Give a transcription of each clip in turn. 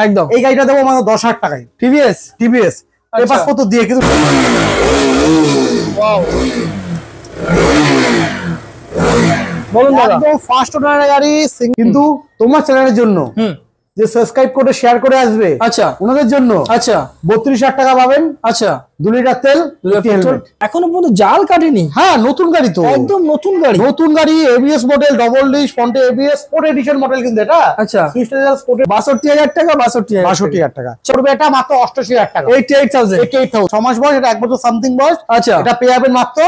একদম এই গাড়িটা দেবো মাত্র 10,000 টাকায়। টিভিএস পেপারস কত দিয়ে কিন্তু বলুন দাদা। একদম ফার্স্ট ওনারের গাড়ি, কিন্তু তোমার চ্যানেলের জন্য যে সাবস্ক্রাইব করে শেয়ার করে আসবে, আচ্ছা ওনাদের জন্য 32,000 টাকা পাবেন। আচ্ছা 2 লিটার তেল, এখনো পর্যন্ত জাল কাটেনি। হ্যাঁ নতুন গাড়ি তো, একদম নতুন গাড়ি। নতুন গাড়ি, এবিএস মডেল, ডবল ডিশ, ফ্রন্টে এবিএস, স্পোর্ট এডিশন মডেল কিন্তু এটা। আচ্ছা সুইফট ডিজায়ার স্পোর্ট 62,000 টাকা, 62,000 টাকা চলবে। এটা মাত্র 88,000 টাকা, 88,000। 6 মাস বয়স, এটা 1 বছর সামথিং বয়স। আচ্ছা এটা পেয়ে যাবেন মাত্র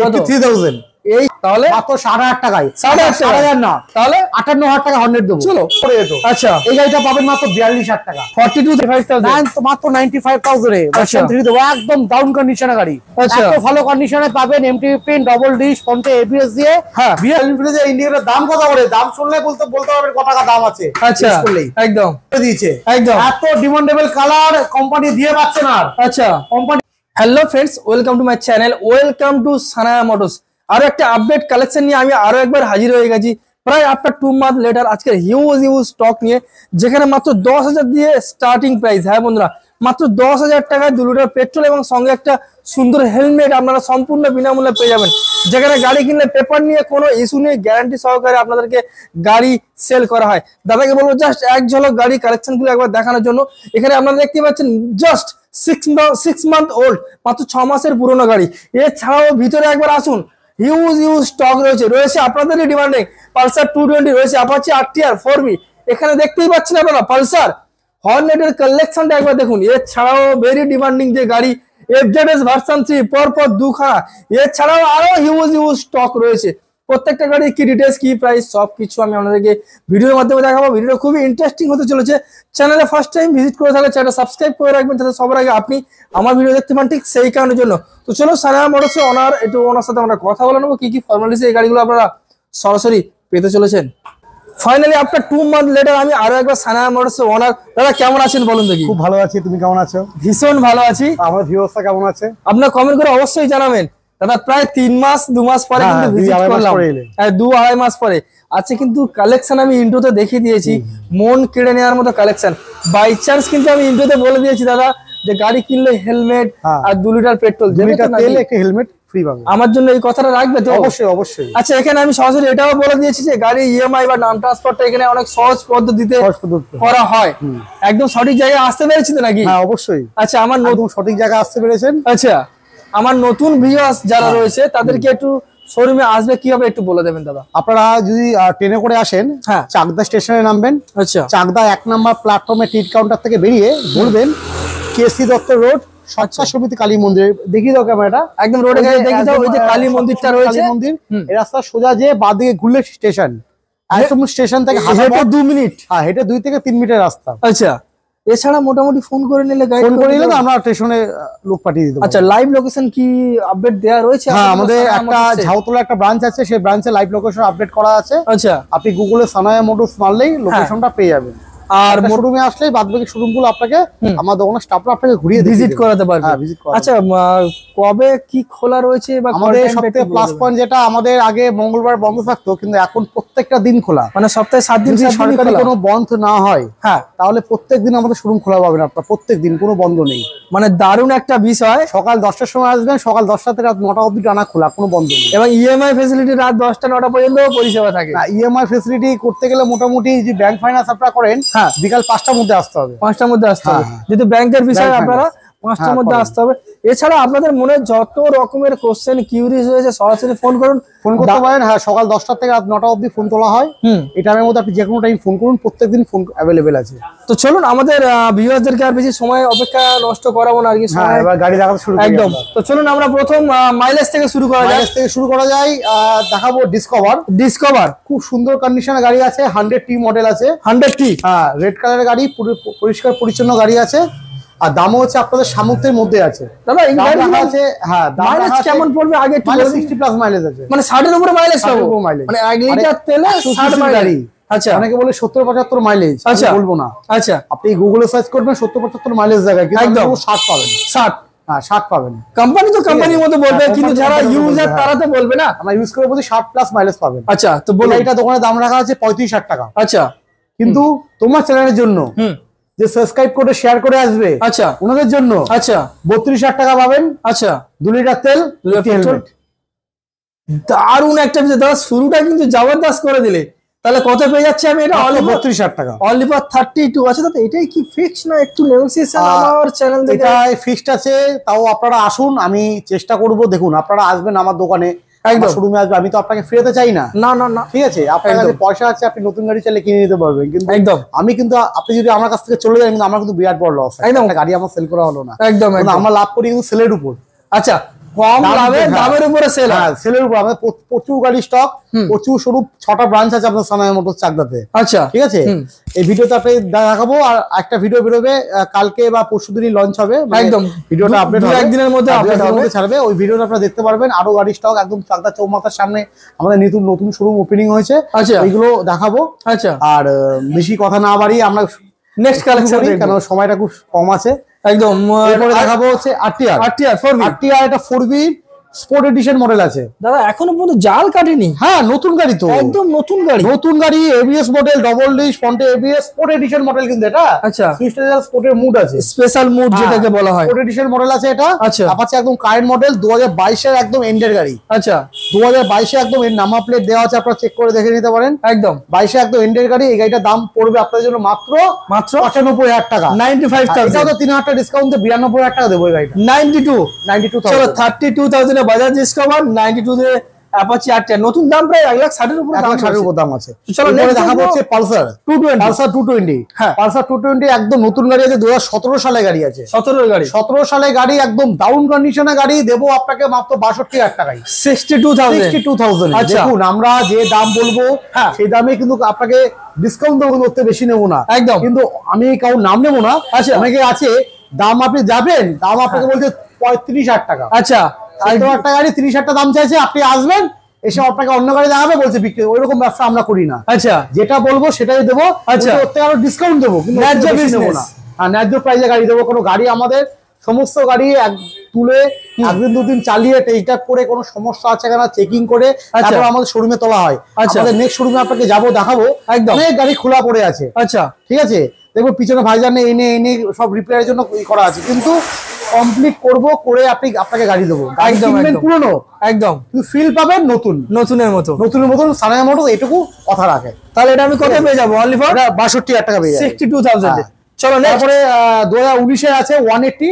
83,000। এই তাহলে মাত্র 8,500 টাকায়, 8,500 না তাহলে 58,000 টাকা 100 দেবো। চলো আচ্ছা এই গাড়িটা পাবেন মাত্র 42,000 টাকা, 42,000 মাত্র 95,000 এ আচ্ছা। 3 দেবো। একদম ডাউন কন্ডিশনের গাড়ি, আচ্ছা। এত ভালো কন্ডিশনে পাবেন। এমটিভি পিন, ডবল ডিশ, ফ্রন্টে এবিএস দিয়ে। হ্যাঁ বিএল ইনফিনিটি ইন্ডিয়ার দাম কত করে, দাম শুনলে বলতে পারবেন কত টাকা দাম আছে। আচ্ছা একদম দিয়েছে, একদম এত ডিমান্ডেবল কালার কোম্পানি দিয়ে পাচ্ছে না। আচ্ছা company. Hello friends, welcome to my channel, welcome to Sanaya motors. আরো একটা আপডেট কালেকশন নিয়ে আমি আরো একবার হাজির হয়ে গেছি, প্রায় আফটার 2 মান্থ লেটার। আজকে হিউজ স্টক নিয়ে, যেখানে মাত্র 10,000 দিয়ে স্টার্টিং প্রাইস। হ্যাঁ বন্ধুরা, মাত্র 10,000 টাকায় 2 লিটার পেট্রোল এবং সঙ্গে একটা সুন্দর হেলমেট আপনারা সম্পূর্ণ বিনামূল্যে পেয়ে যাবেন। যেখানে গাড়ি কিনলে পেপার নিয়ে কোনো ইস্যু নেই, গ্যারান্টি সহকারে আপনাদেরকে গাড়ি সেল করা হয়। দাদাকে বলবো জাস্ট এক ঝলক গাড়ি কালেকশনগুলো একবার দেখানোর জন্য। এখানে আপনারা দেখতে পাচ্ছেন জাস্ট 6 মান্থ ওল্ড, মাত্র 6 মাসের পুরোনো গাড়ি। এছাড়াও ভিতরে একবার আসুন, হিউজ স্টক রয়েছে আপনাদেরই ডিমান্ডিং। পালসার 220 রয়েছে, অ্যাপাচি আরটিআর 4V। এখানে দেখতেই পাচ্ছেন আপনারা পালসার হর্নেটের কালেকশনটা একবার দেখুন। এছাড়াও ভেরি ডিমান্ডিং যে গাড়ি এফজেডএস ভার্সন 3 পরপর 2খানা। এছাড়াও আরো হিউজ স্টক রয়েছে। প্রত্যেকটা গাড়ির কি ডিটেলস, কি প্রাইস, সবকিছু আমি আপনাদেরকে ভিডিওর মাধ্যমে দেখাবো। ভিডিওটা খুবই ইন্টারেস্টিং হতে চলেছে। চ্যানেলে ফার্স্ট টাইম ভিজিট করে থাকলে চ্যানেলটা সাবস্ক্রাইব করে রাখবেন, যাতে সবার আগে আপনি আমার ভিডিও দেখতে পান, ঠিক সেই কারণের জন্য। তো চলো সানায়া মোটরসে ওনার সাথে আমরা কথা বলে নেবো, কি ফর্মালিটি এই গাড়িগুলো আপনারা সরাসরি পেতে চলেছেন। ফাইনালি আফটার 2 মান্থ লেটার আমি আরো একবার সানায়া মোটরসে ওনার। দাদা কেমন আছেন বলুন দেখি? খুব ভালো আছি, তুমি কেমন আছো? ভীষণ ভালো আছি। আমার ভিউয়ার্সরা কেমন আছে আপনার কমেন্ট করে অবশ্যই জানাবেন। দাদা প্রায় 3 মাস 2 মাস পরে কিন্তু ভিজিট করলাম, 2-2.5 মাস পরে। আচ্ছা, কিন্তু কালেকশন আমি ইন্ট্রোতে দেখিয়ে দিয়েছি, মন কেড়ে নেওয়ার মতো কালেকশন। বাই চান্স কিন্তু আমি ইন্ট্রোতে বলে দিয়েছি দাদা, যে গাড়ি কিনলে হেলমেট আর 2 লিটার পেট্রোল, 2 লিটার তেল, একটা হেলমেট ফ্রি পাবে। আমার জন্য এই কথাটা রাখবে তো? অবশ্যই। আচ্ছা, এখানে আমি সরাসরি এটাও বলে দিয়েছি যে গাড়ি ইএমআই বা নাম ট্রান্সফারটা এখানে অনেক সহজ পদ্ধতিতে করা হয়। একদম সঠিক জায়গায় আসতে পেরেছি তো নাকি? হ্যাঁ অবশ্যই। আচ্ছা, আমার নতুন সঠিক জায়গায় আসতে পেরেছেন। আচ্ছা, আমার নতুন ভিউয়ার্স যারা রয়েছে তাদেরকে একটু শোরুমে আসবে কিভাবে একটু বলে দেবেন দাদা? আপনারা যদি ট্রেনে করে আসেন, চাকদা স্টেশনে নামবেন। আচ্ছা, চাকদা 1 নম্বর প্ল্যাটফর্মে টিট কাউন্টার থেকে বেরিয়ে বলবেন কেসি দত্ত রোড, সচ্চা সমিতি কালী মন্দির। দেখিয়ে দাও ক্যামেরাটা, একদম রোডে গিয়ে দেখিয়ে দাও। ওই যে কালী মন্দিরটা রয়েছে, এই রাস্তা সোজা যে বাঁদিকে ঘুরলে স্টেশন। একদম স্টেশন থেকে হেঁটে 2 মিনিট, হ্যাঁ হেঁটে 2 থেকে 3 মিনিটের রাস্তা। আচ্ছা, এছাড়া মোটামুটি ফোন করে নিলে আমরা স্টেশনে লোক পাঠিয়ে দিতে পারি। আচ্ছা, লাইভ লোকেশন কি আপডেট দেওয়া রয়েছে? হ্যাঁ, আমাদের একটা ঝাউতলা একটা ব্রাঞ্চ আছে, সেই ব্রাঞ্চে লাইভ লোকেশন আপডেট করা আছে। আচ্ছা, আপনি গুগলে সানায়া মোটরস মারলেই লোকেশনটা পেয়ে যাবেন। আর শোরুমে আসলেই বাদবাকি শোরুমগুলো আপনাকে আমার দোকানের স্টাফরা আপনাকে ঘুরিয়ে ভিজিট করাতে পারবে। আচ্ছা, কবে কি খোলা রয়েছে? বা আমাদের সপ্তাহে প্লাস পয়েন্ট যেটা, আমাদের আগে মঙ্গলবার বন্ধ থাকতো, কিন্তু এখন প্রত্যেকটা দিন খোলা। মানে সপ্তাহে 7 দিন সরকারি কোনো বন্ধ না হয়, হ্যাঁ, তাহলে প্রত্যেকদিন আমাদের শোরুম খোলা পাবেন আপনারা। প্রত্যেকদিন কোনো বন্ধ নেই। মানে দারুণ একটা বিষয়। সকাল 10টার সময় আসবেন, সকাল 10টা থেকে রাত 9টা অবধি টানা খোলা, কোনো বন্ধ নেই। এবং ইএমআই ফ্যাসিলিটি রাত 10টা-9টা পর্যন্ত পরিষেবা থাকে। ইএমআই ফ্যাসিলিটি করতে গেলে মোটামুটি যে ব্যাংক ফাইন্যান্স আপনারা করেন, বিকাল 5টার মধ্যে আসতে হবে। 5টার মধ্যে আসতে হবে, যেহেতু ব্যাংকের বিষয় আপনারা 5টার মধ্যে আসতে হবে। এছাড়া আপনাদের মনে যত রকমের কোশ্চেন কিউরিজ হয়েছে সরাসরি ফোন করতে পারেন। হ্যাঁ, সকাল 10টা থেকে রাত 9টা অবধি ফোন তোলা হয়। এই টাইমের মধ্যে আপনি যে কোনো টাইম ফোন করুন, প্রত্যেকদিন ফোন অ্যাভেলেবেল আছে। তো চলুন, আমাদের ভিউয়ারদেরকে আর বেশি সময় অপেক্ষা নষ্ট করাবো না আর কি। এবার গাড়ি দেখাতে শুরু করি একদম। তো চলুন আমরা প্রথম মাইলেজ থেকে শুরু করা যায়। দেখাবো ডিসকভার, খুব সুন্দর কন্ডিশনের গাড়ি আছে। 100T মডেল আছে। 100T, হ্যাঁ, রেড কালারের গাড়ি, পরিষ্কার পরিচ্ছন্ন গাড়ি আছে। আর দামও হচ্ছে আপনাদের সামর্থ্যের মধ্যে আছে। দাদা এই গাড়ি আছে, হ্যাঁ, মাইলেজ কেমন পড়বে আগে একটু বলুন। 60 প্লাস মাইলেজ আছে, মানে 60 এর উপরে মাইলেজ পাবো। মানে 1 লিটার তেলে 60 মাইলেজ। আচ্ছা, অনেকে বলে 70-75 মাইলেজ। আচ্ছা, বলবো না। আচ্ছা, আপনি গুগলে সার্চ করবেন 70-75 মাইলেজ জায়গায়, কিন্তু একদম 60 পাবেন। 60, হ্যাঁ 60 পাবেন। কোম্পানি তো কোম্পানির মতো বলবে, কিন্তু যারা ইউজার তারা তো বলবে না। আমরা ইউজ করে বলছি 60 প্লাস মাইলেজ পাবেন। আচ্ছা, তো বলে এটা দোকানে দাম রাখা আছে 35,000 টাকা। আচ্ছা, কিন্তু তোমার চ্যানেলের জন্য যে সাবস্ক্রাইব করে শেয়ার করে আসবে, আচ্ছা ওনাদের জন্য আচ্ছা 32,000 টাকা পাবেন, আচ্ছা 2 লিটার তেল, 2 লিটার হেলমেট। পেট্রোল। দারুণ একটা বিষয় দাদা, শুরুটা কিন্তু জবরদস্ত করে দিলে। তাহলে কত পেয়ে যাচ্ছে আমি এটা? মাত্র 32,000 টাকা। Only for 32। আচ্ছা দাদা এটাই কি ফিক্স না একটু নেগোসিয়েশন আমার চ্যানেল থেকে? এটা ফিক্সড আছে, তাও আপনারা আসুন, আমি চেষ্টা করব। দেখুন আপনারা আসবেন আমার দোকানে, একদম শোরুমে আসবে, আমি তো আপনাকে ফ্রিতে চাই না, না না না, ঠিক আছে? আপনার কাছে পয়সা আছে, আপনি নতুন গাড়ি চাইলে কিনে নিতে পারবেন, কিন্তু একদম আমি কিন্তু আপনি যদি আমার কাছ থেকে চলে যান কিন্তু আমার কিন্তু বিরাট বড় লস। একদম। একটা গাড়ি আমার সেল করা হলো না, একদম কিন্তু একদম। আমরা লাভ করি কিন্তু সেলের উপর। আচ্ছা কম দাম, লাভে হ্যাঁ। দামের উপরে সেল। হ্যাঁ, সেলের উপর আমাদের প্রচুর গাড়ি স্টক, প্রচুর শোরুম, 6টা ব্রাঞ্চ আছে আপনার সানায়া মোটরস চাকদাতে, আচ্ছা ঠিক আছে? এই ভিডিওতে আপনি দেখাবো, আর একটা ভিডিও বেরোবে কালকে বা পরশুদিনই লঞ্চ হবে, একদম ভিডিওটা আপডেট হবে, একদিনের মধ্যে আপডেট হবে, ছাড়বে। ওই ভিডিওটা আপনারা দেখতে পারবেন। আরো গাড়ি স্টক একদম চাকদা চৌমাথার সামনে আমাদের নতুন শোরুম ওপেনিং হয়েছে, আচ্ছা ওইগুলো দেখাবো। আচ্ছা আর বেশি কথা না বাড়িয়ে আমরা নেক্সট কালেকশন, কেন সময়টা খুব কম আছে। একদম এরপরে দেখাবো হচ্ছে আরটিআর। RTR 4V। আরটিআর এটা 4V স্পোর্ট এডিশন মডেল আছে দাদা এখনো পর্যন্ত জাল কাটেনি। হ্যাঁ, নতুন গাড়ি তো, একদম নতুন গাড়ি, নতুন গাড়ি, এবিএস মডেল, ডবল ডিশ, ফ্রন্টে এবিএস, স্পোর্ট এডিশন মডেল কিন্তু এটা। আচ্ছা সুইফট স্পোর্টের মুড আছে, স্পেশাল মুড যেটাকে বলা হয়, স্পোর্ট এডিশন মডেল আছে এটা। আচ্ছা আপাতত একদম কারেন্ট মডেল, 2022 এর একদম এন্ডের গাড়ি। আচ্ছা 2022 এ একদম এর নাম্বার প্লেট দেওয়া আছে, আপনারা চেক করে দেখে নিতে পারেন। একদম 22 এ একদম এন্ডের গাড়ি। এই গাড়িটার দাম পড়বে আপনাদের জন্য মাত্র 95,000 টাকা, 95,000। এটাও তো 3,000 ডিসকাউন্ট, 92,000 টাকা দেবো এই গাড়িটা। 92 চলো 32,000 এ বাজাজ ডিসকভার, 92 তে অ্যাপাচি আরটিআর। নতুন দাম প্রায় 1,60,000 এর উপর, 1,60,000 এর উপর দাম আছে। চলো এরপরে দেখাবো হচ্ছে পালসার 220। পালসার 220। হ্যাঁ পালসার 220 একদম নতুন গাড়ি আছে, 2017 সালে গাড়ি আছে। 17 এর গাড়ি, 17 সালে গাড়ি, একদম ডাউন কন্ডিশনে গাড়ি। দেবো আপনাকে মাত্র 62,000 টাকায়, 62,000। আচ্ছা, দেখুন আমরা যে দাম বলবো হ্যাঁ সেই দামে কিন্তু আপনাকে ডিসকাউন্ট দেবো, করতে বেশি নেবো না একদম। কিন্তু আমি কারোর নাম নেবো না। আচ্ছা অনেকে আছে দাম আপনি যাবেন, দাম আপনাকে বলছে 35,000 টাকা। আচ্ছা আর একটা গাড়ি 30,000 টাকা দাম চাইছে, আপনি আসবেন, এসে আপনাকে অন্য গাড়ি দেখাবে, বলছে বিক্রি। ওইরকম ব্যবসা আমরা করি না। আচ্ছা যেটা বলবো সেটাই দেবো, আচ্ছা ওর থেকে আরো ডিসকাউন্ট দেবো, কিন্তু ন্যায্য বেশি নেবো business। না। হ্যাঁ, ন্যায্য প্রাইসে গাড়ি দেবো। কোনো গাড়ি আমাদের সমস্ত গাড়ি তুলে একদিন দুদিন চালিয়ে টেস্ট করে কোনো সমস্যা আছে কিনা চেকিং করে তারপর আমাদের শোরুমে তোলা হয়। আমাদের নেক্সট শোরুমে আপনাকে যাবো, দেখাবো, একদম অনেক গাড়ি খোলা পড়ে আছে। আচ্ছা ঠিক আছে, দেখবো পিছনে ভাইজানে এনে সব রিপেয়ারের জন্য করা আছে, কিন্তু কমপ্লিট করবো করে আপনাকে গাড়ি দেবো। একদম পুরনো একদম, কিন্তু ফিল পাবেন নতুন, নতুনের মতো, নতুনের মতন। সানায়া মোটরস এটুকু কথা রাখে। তাহলে এটা আমি কত পেয়ে যাবো? অনলি ফর 62,000 টাকা পেয়ে যাবেন, 62,000 এ। চলো তারপরে 2019 এর আছে 180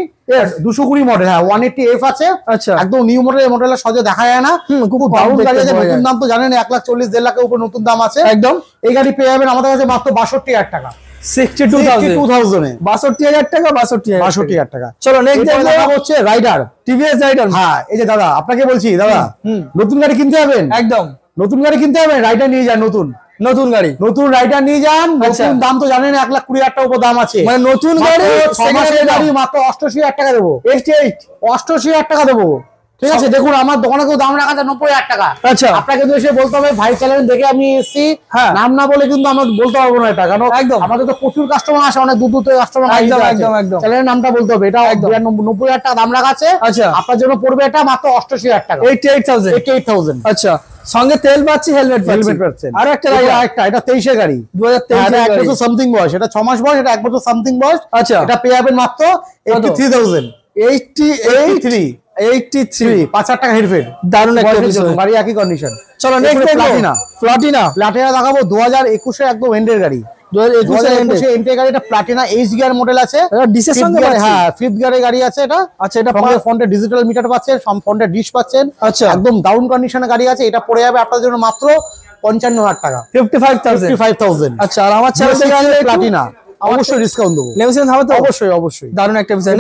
220 মডেল। হ্যাঁ, 180F আছে, আচ্ছা একদম নিউ মডেল। এই মডেলটা সহজে দেখা যায় না, খুব দারুণ গাড়ি আছে। নতুন দাম তো জানেন 1,40,000 1,00,000 এর উপর নতুন দাম আছে একদম। এই গাড়ি পেয়ে যাবেন আমাদের কাছে মাত্র 62,000 টাকা, 62,000 এ 62,000 টাকা, 62,000 টাকা। চলো নেক্সট দেখা হচ্ছে রাইডার, টিভিএস রাইডার। হ্যাঁ, এই যে দাদা আপনাকে বলছি, দাদা নতুন গাড়ি কিনতে যাবেন, একদম নতুন গাড়ি কিনতে যাবেন, রাইডার নিয়ে যান। নতুন গাড়ি, নতুন রাইডার নিয়ে যান। নতুন দাম তো জানেন 1,20,000 টাকা উপর দাম আছে, মানে নতুন গাড়ি, গাড়ি মাত্র 88,000 টাকা দেবো, 88,000 টাকা দেবো। ঠিক আছে, দেখুন আমার দোকানে কেউ দাম রাখা যায় 90,000 টাকা। আচ্ছা, আপনাকে তো এসে বলতে হবে ভাই চ্যানেল দেখে আমি এসেছি, নাম না বলে কিন্তু আমরা বলতে পারবো না এটা, কারণ একদম আমাদের তো প্রচুর কাস্টমার আসে, অনেক দূর থেকে কাস্টমার। একদম একদম একদম, চ্যানেলের নামটা বলতে হবে। এটা 90,000 টাকা দাম রাখা আছে। আচ্ছা, আপনার জন্য পড়বে এটা মাত্র 88,000 টাকা, 88,000। আচ্ছা, সঙ্গে তেল পাচ্ছি, হেলমেট পাচ্ছেন। আর একটা এটা 23 এর গাড়ি, 2023 1 বছর সামথিং বয়স, এটা 6 মাস বয়স, এটা 1 বছর সামথিং বয়স। আচ্ছা, এটা পেয়ে যাবেন মাত্র 83,000, 83 5,000 টাকা হেরফের। দারুণ একটা বিষয়, গাড়ি একই কন্ডিশন। চলো নেক্সট প্লাটিনা দেখাবো 2021 এর একদম এন্ডের গাড়ি, 2021 এর এন্ডের গাড়ি। এটা প্লাটিনা এইচ গিয়ার মডেল আছে, হ্যাঁ 5th গিয়ারের গাড়ি আছে এটা। আচ্ছা, এটা ফ্রন্টে ডিজিটাল মিটার পাচ্ছেন, ফ্রন্টে ডিশ পাচ্ছেন। আচ্ছা, একদম ডাউন কন্ডিশনের গাড়ি আছে। এটা পড়ে যাবে আপনাদের জন্য মাত্র 55,000 টাকা, 55,000। আচ্ছা, আর আমার চ্যানেল থেকে প্লাটিনা অবশ্যই ডিসকাউন্ট দেবো, নেগোসিয়েশন হবে তো? অবশ্যই। দারুণ একটা বিষয়।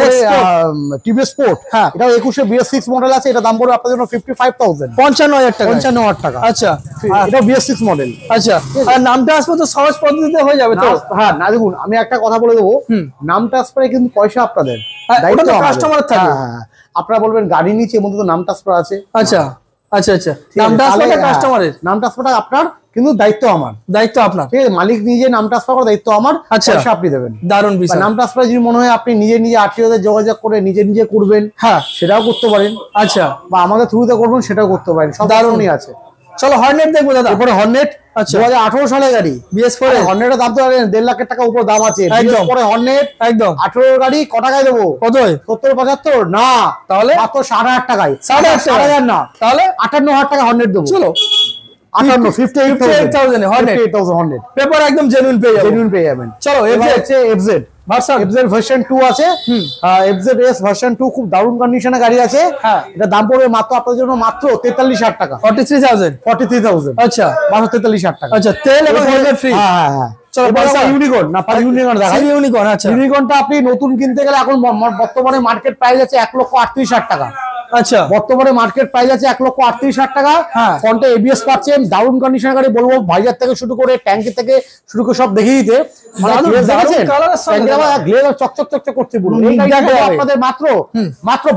টিভিএস স্পোর্ট, হ্যাঁ, এটা 21 BS6 মডেল আছে। এটা দাম পড়বে আপনাদের জন্য 55,000, 55,000 টাকা। আচ্ছা, এটা BS6 মডেল। আচ্ছা, আর নাম ট্রান্সফার তো সহজ পদ্ধতিতে হয়ে যাবে তো? হ্যাঁ, না দেখুন আমি একটা কথা বলে দেবো, নাম ট্রান্সফারে কিন্তু পয়সা আপনাদের, দায়িত্ব কাস্টমার থাকে। হ্যাঁ, আপনারা বলবেন গাড়ি নিচে মধ্যে তো নাম ট্রান্সফার আছে। আচ্ছা, নাম ট্রান্সফারটা কাস্টমারের, নাম ট্রান্সফারটা আপনার, কিন্তু দায়িত্ব আমার, দায়িত্ব আপনার। ঠিক আছে, মালিক নিজে নাম ট্রান্সফার করার দায়িত্ব আমার। আচ্ছা, আপনি দেবেন। দারুণ বিষয়। নাম ট্রান্সফার যদি মনে হয় আপনি নিজে আরটিওতে যোগাযোগ করে নিজে করবেন, হ্যাঁ সেটাও করতে পারেন। আচ্ছা, বা আমাদের থ্রুতে করবেন সেটাও করতে পারেন, সব দারুণই আছে। চলো হর্নেট দেখবো দাদা। এরপরে হর্নেট আচ্ছা 2018 সালের গাড়ি BS4 হর্নেট এর দাম তো 1.5 লাখ টাকা উপর দাম আছে। একদম পরে হর্নেট একদম 18 গাড়ি ক টাকায় দেবো? কত 70 75 না, তাহলে মাত্র 8,500 টাকায়। 8,500 না, তাহলে 58,000 টাকা হর্নেট দেবো। চলো 58,000 হর্নেট পেপার একদম জেনুইন পেয়ে যাবেন। চলো এবার হচ্ছে FZ ভার্সন 2 আছে, FZS ভার্সন 2 খুব দারুণ কন্ডিশনে গাড়ি আছে। হ্যাঁ, এটা দাম পড়বে মাত্র আপনাদের জন্য মাত্র 43,000 টাকা। 43,000 আচ্ছা মাত্র 43,000 টাকা। আচ্ছা তেল এবং হেলমেট ফ্রি। হ্যাঁ হ্যাঁ চলো ইউনিকর্ন না পারি ইউনিকর্ন দেখা ইউনিকর্ন। আচ্ছা ইউনিকর্নটা আপনি নতুন কিনতে গেলে এখন বর্তমানে মার্কেট প্রাইস আছে 1,38,000 টাকা। আচ্ছা বর্তমানে মার্কেট প্রাইস আছে 1,38,000 টাকা। ফ্রন্টে ABS পাচ্ছেন, দারুণ কন্ডিশনের গাড়ি। বলবো ভাইজার থেকে শুরু করে ট্যাঙ্কি থেকে শুরু করে সব দেখিয়ে দিতে, চকচক চকচক করছে পুরো। এই গাড়িটা আপনাদের মাত্র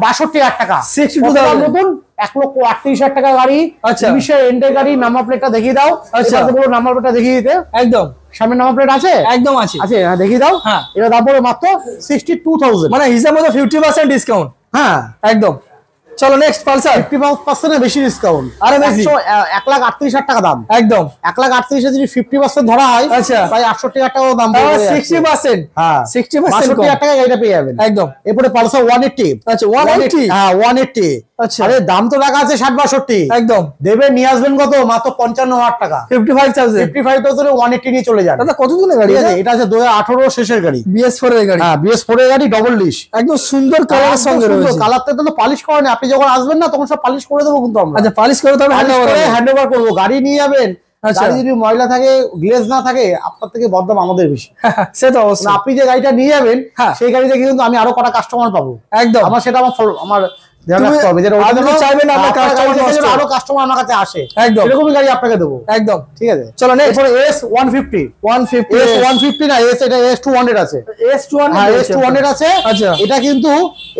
62,000 টাকা। 62,000 নতুন 1,38,000 টাকা গাড়ি। আচ্ছা এন্ডের গাড়ি। নাম্বার প্লেটটা দেখিয়ে দাও। আচ্ছা বলো নাম্বার প্লেটটা দেখিয়ে দিতে। একদম সামনে নাম্বার প্লেট আছে? একদম আছে আছে দেখিয়ে দাও। হ্যাঁ এটা দাম পড়বে মাত্র 62,000, মানে হিসাব মতো 50% ডিসকাউন্ট। হ্যাঁ একদম। চলো নেক্সট পালসার 50% বেশি ডিসকাউন্ট, আরে বেশি 1,38,000 টাকা দাম। একদম 1,38,000 যদি 50% ধরা হয় আচ্ছা প্রায় 68,000 টাকা দাম পড়বে। 60% হ্যাঁ 60% 62,000 টাকা গাড়িটা পেয়ে যাবেন একদম। এরপরে পালসার 180। আচ্ছা 180 হ্যাঁ 180। আচ্ছা আরে দাম তো রাখা আছে 60-62 একদম। দেবে নিয়ে আসবেন কত? মাত্র 55,000 টাকা। 55,000 এ 180 নিয়ে চলে যান। দাদা কত দিনের গাড়ি আছে? এটা আছে 2018 শেষের গাড়ি, BS4 এর গাড়ি। হ্যাঁ BS4 এর গাড়ি, ডবল ডিশ, একদম সুন্দর কালারের সঙ্গে রয়েছে। কালারটা তো পালিশ করেনি, আপনি যখন আসবেন না তখন সব পালিশ করে দেবো কিন্তু আমরা। আচ্ছা পালিশ করে তবে হ্যান্ডওভার করবো। গাড়ি নিয়ে যাবেন, গাড়ি যদি ময়লা থাকে গ্লেজ না থাকে আপনার থেকে বদনাম আমাদের বেশি। সে তো অবশ্যই। আপনি যে গাড়িটা নিয়ে যাবেন সেই গাড়িতে কিন্তু আমি আরো কটা কাস্টমার পাবো একদম। আমার সেটা আমার আরো কাস্টমার আমার কাছে আসে একদম, এরকমই গাড়ি আপনাকে দেবো একদম। ঠিক আছে চলো নেক্সট S150 না এটা S200 আছে। S200 আছে। আচ্ছা এটা কিন্তু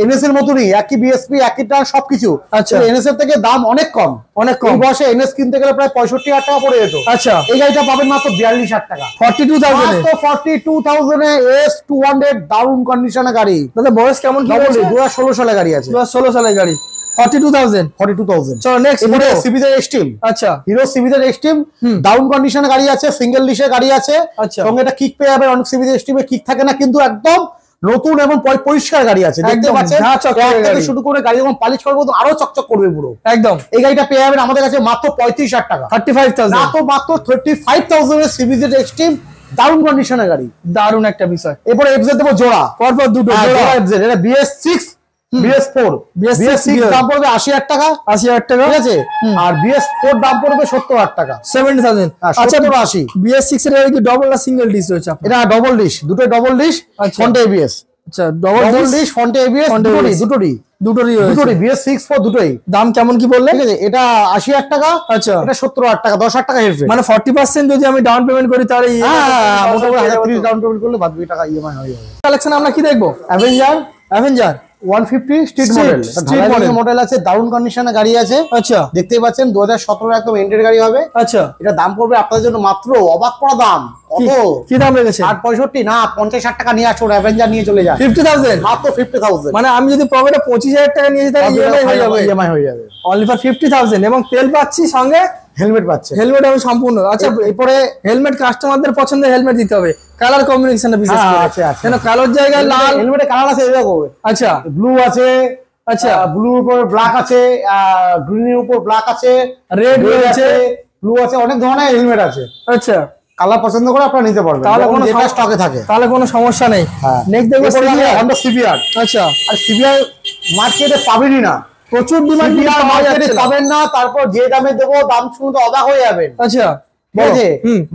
NS এর মতনই, একই BSP একই টান সবকিছু। আচ্ছা NS এর থেকে দাম অনেক কম, অনেক কম। এই বয়সে NS কিনতে গেলে প্রায় 65,000 টাকা পড়ে যেত। আচ্ছা এই গাড়িটা পাবেন মাত্র 42,000 টাকা। 42,000 এ S200 দারুণ কন্ডিশনে গাড়ি। দাদা বয়স কেমন কি? 2016 সালে গাড়ি আছে। 2016 সালের গাড়ি 42,000। চলো নেক্সট হিরো সিবিজেড এক্সট্রিম। আচ্ছা হিরো সিবিজেড এক্সট্রিম ডাউন কন্ডিশনে গাড়ি আছে, সিঙ্গেল ডিশের গাড়ি আছে। আচ্ছা এবং এটা কিক পেয়ে যাবে। অনেক সিবিজেড এক্সট্রিমে কিক থাকে না, কিন্তু একদম নতুন এবং পরিষ্কার গাড়ি আছে। দেখতে পাচ্ছেন থেকে শুরু করে গাড়ি যখন পালিশ করবো তো আরো চকচক করবে পুরো একদম। এই গাড়িটা পেয়ে যাবেন আমাদের কাছে মাত্র 35,000 টাকা। 35,000 মাত্র 35,000 এর সিবিজেড এক্সট্রিম দারুণ কন্ডিশনের গাড়ি, দারুণ একটা বিষয়। এরপরে FZ দেবো জোড়া, পরপর দুটো জোড়া FZ। এটা BS6 BS4 দাম পড়বে 80,000 টাকা। 80,000 টাকা ঠিক আছে। আর BS4 দাম পড়বে 70,000 টাকা। 70,000। আচ্ছা 80 BS6 এর কি ডবল না সিঙ্গেল ডিশ রয়েছে? এটা ডবল ডিশ, দুটো ডবল ডিশ, ফ্রন্টে ABS। আচ্ছা ডবল ডিশ ফ্রন্টে ABS দুটোরই BS6 দুটোই। দাম কেমন কি বললে? ঠিক আছে এটা 80,000 টাকা। আচ্ছা এটা 70,000 টাকা, 10,000 টাকা হেরফের। মানে 40% যদি আমি ডাউন পেমেন্ট করি তাহলে মোটামুটি 1,030 ডাউন পেমেন্ট করলে বাকি টাকা EMI হয়ে যাবে। কালেকশন আমরা কি দেখবো? অ্যাভেঞ্জার 150 স্ট্রিট মডেল আছে, দারুণ কন্ডিশনে গাড়ি আছে। আচ্ছা দেখতেই পাচ্ছেন 2017 একদম এন্ডের গাড়ি হবে। আচ্ছা এটা দাম পড়বে আপনাদের জন্য মাত্র অবাক করা দাম। কত কি দাম লেগেছে? 65 না 50,000 টাকা নিয়ে আসুন, অ্যাভেঞ্জার নিয়ে চলে যান। 50,000 মাত্র 50,000। মানে আমি যদি পকেটে 25,000 টাকা নিয়ে যাই তাহলে EMI হয়ে যাবে অনলি ফর 50,000 এবং তেল পাচ্ছি সঙ্গে হেলমেট পাচ্ছে। হেলমেট আমি সম্পূর্ণ। আচ্ছা এরপরে হেলমেট কাস্টমারদের পছন্দের হেলমেট দিতে হবে, কালার কম্বিনেশনটা বিশেষ করে। আচ্ছা কেন কালোর জায়গায় লাল, হেলমেটে কালার আছে এরকম। আচ্ছা ব্লু আছে। আচ্ছা ব্লুর উপর ব্ল্যাক আছে, গ্রিনের উপর ব্ল্যাক আছে, রেড আছে, ব্লু আছে, অনেক ধরনের হেলমেট আছে। আচ্ছা কালার পছন্দ করে আপনারা নিতে পারবেন, তাহলে কোনো স্টকে থাকে, তাহলে কোনো সমস্যা নেই। নেক্সট দেখবো Honda CBR। আচ্ছা আর CBR মার্কেটে পাবেনই না, প্রচুর ডিমান্ড, মার্কেটে পাবেন না। তারপর যে দামে দেবো দাম শুনতে অবাক হয়ে যাবেন। আচ্ছা